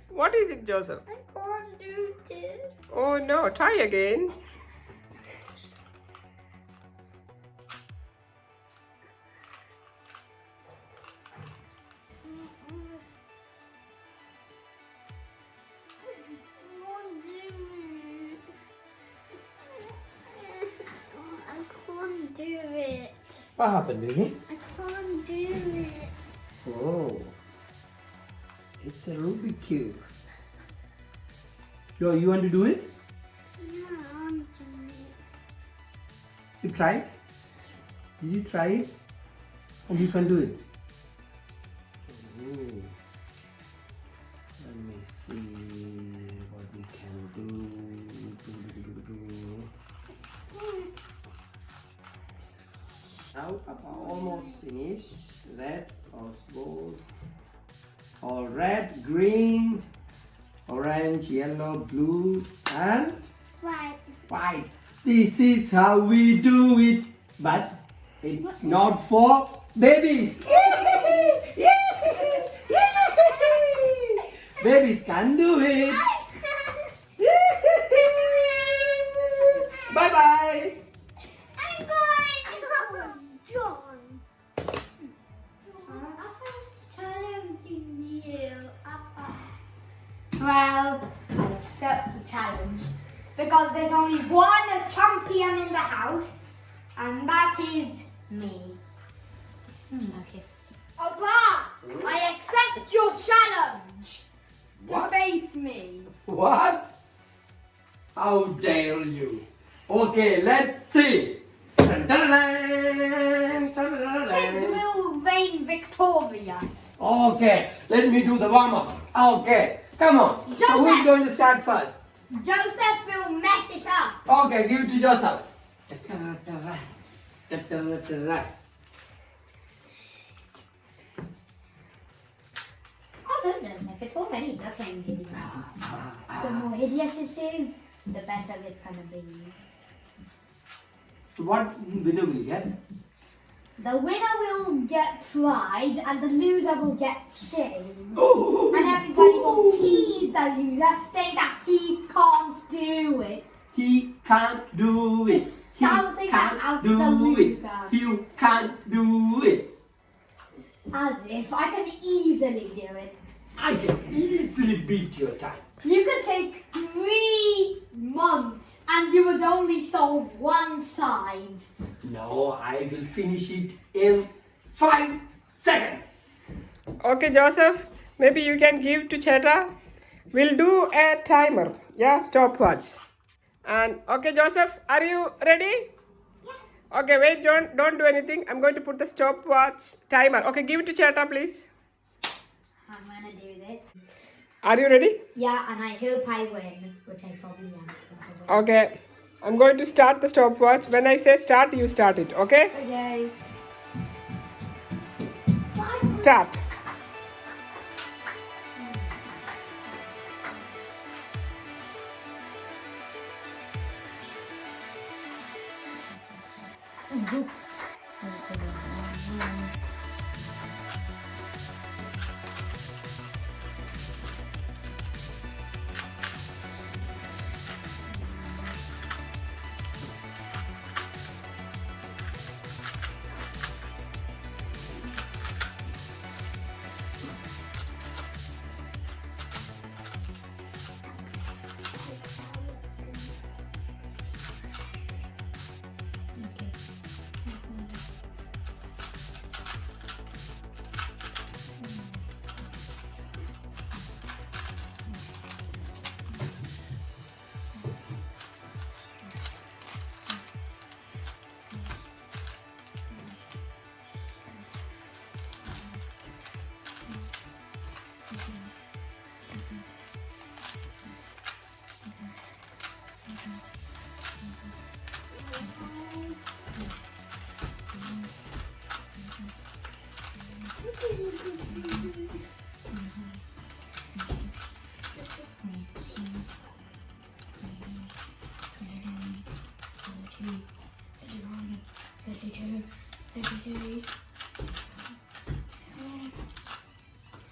What is it, Joseph? I can't do this. Oh no, try again. I can't do it. What happened, baby? I can't do it. Oh, it's a Rubik cube. You want to do it? Yeah, I want to do it. You try it? Did you try it? And you can do it? Oh. Let me see what we can do. Now, almost finished. Red, balls. All red, green, orange, yellow, blue, and Right. white. This is how we do it, but it's not for babies. Babies can do it. Bye bye. I'm going. John. Papa's challenging you. Papa. Well, I accept the challenge because there's only one champion in the house, and that is me. Okay. Papa, I accept your challenge to What? face me. What? How dare you? Okay, let's see. Dun, dun, dun, dun, dun, dun, Kids dun. will reign victorious. Okay, let me do the warm up. Okay, come on. So Joseph. who's going to start first? Joseph will mess it up. Okay, give it to Joseph. I don't know, Joseph. It's already looking hideous. The more hideous it is, the better it's gonna be. So what winner will you get? The winner will get pride and the loser will get shame. Oh, And everybody will tease the loser saying that he can't do it. he can't do it. Just shouting that out to the do it. loser. You can't do it. As if I can easily do it. I can easily beat your time. You could take 3 months and you would only solve one side. No, I will finish it in 5 seconds. Okay, Joseph, maybe you can give to Cheta. We'll do a timer. Yeah, stopwatch. And okay, Joseph, are you ready? Yes. Okay, wait, don't do anything. I'm going to put the stopwatch timer. Okay, give it to Cheta, please. I'm gonna do this. Are you ready? Yeah, and I hope I win, which I probably am going to win. Okay, I'm going to start the stopwatch. When I say start, you start it. Okay? Okay. Start.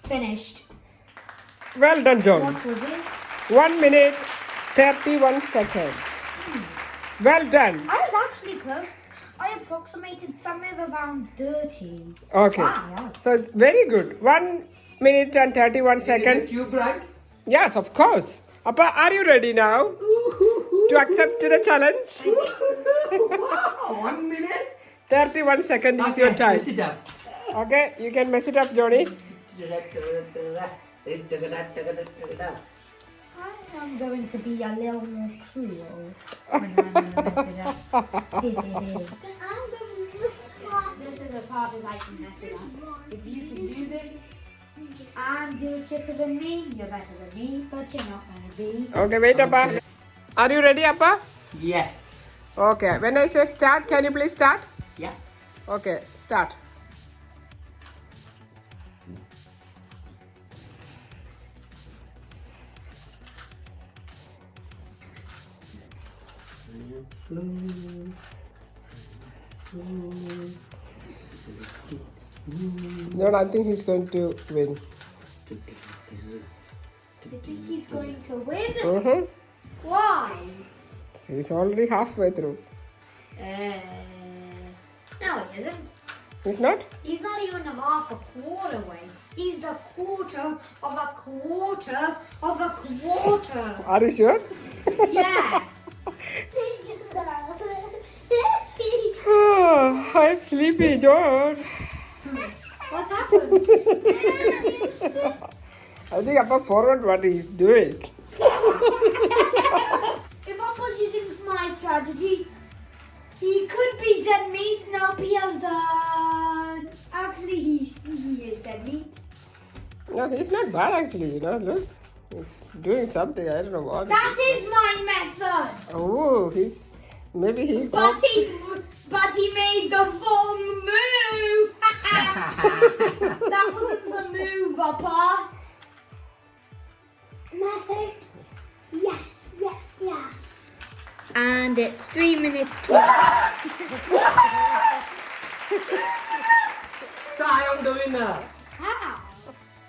Finished. Well done, John. What was it? 1 minute, 31 seconds. Well done. I was actually close. I approximated somewhere around 30. Okay. Wow. So it's very good. 1 minute and 31 seconds. Cube, right? Yes, of course. Appa, are you ready now to accept the challenge? Wow, 1 minute. 31 seconds is your time. Sit up. Okay, you can mess it up, Johnny. I am going to be a little more cruel when I'm going to mess it up. This is as hard as I can mess it up. If you can do this and do it quicker than me, you're better than me, but you're not going to be. Okay, wait, Appa. Are you ready, Appa? Yes. Okay, when I say start, can you please start? Yeah. Okay, start. No, I think he's going to win. You think he's going to win? Mm-hmm. Why? He's already halfway through. No, he isn't. He's not? He's not even a half a quarter way. He's the quarter of a quarter of a quarter. Are you sure? Yeah. Oh, I'm sleepy, George. What happened? I think Appa forgot what he's doing. If I was using my strategy, he could be dead meat. Nope, he has done. Actually, he is dead meat. No, he's not bad actually, look. He's doing something, I don't know what. That is my method. Oh, maybe he But he made the wrong move. That wasn't the move, Papa. Method. Yes, yeah, yeah. And it's 3 minutes. So I am the winner. How?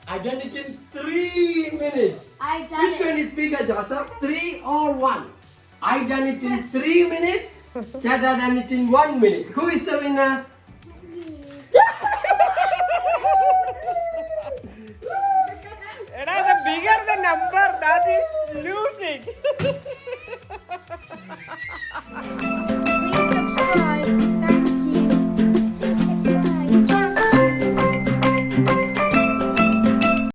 I done it in 3 minutes. I done Which one it. is bigger, Joseph? 3 or 1? I done it in 3 minutes. Chada done it in 1 minute. Who is the winner? The bigger the number, that is losing. Please subscribe. Thank